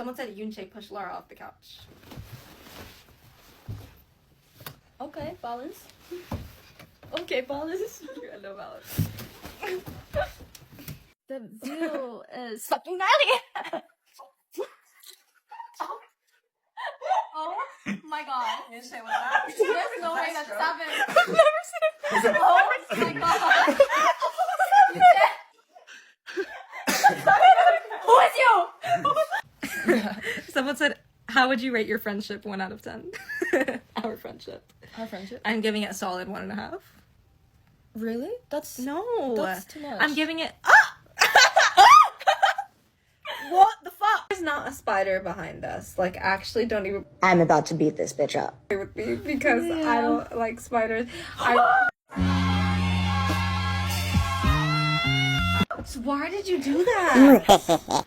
Someone said Yoonchae pushed Laura off the couch. Okay, balance. Okay, balance. I know balance. The view is fucking gnarly. Oh my god. Yoonchae, what's that? There's no way that's happened. I've never seen it. Oh my god. Who is you? Someone said, how would you rate your friendship 1 out of 10? Our friendship. Our friendship? I'm giving it a solid 1.5. Really? That's That's too much. I'm giving it. What the fuck? There's not a spider behind us. Like, actually, don't even I'm about to beat this bitch up. play with me because I don't like spiders. So why did you do that?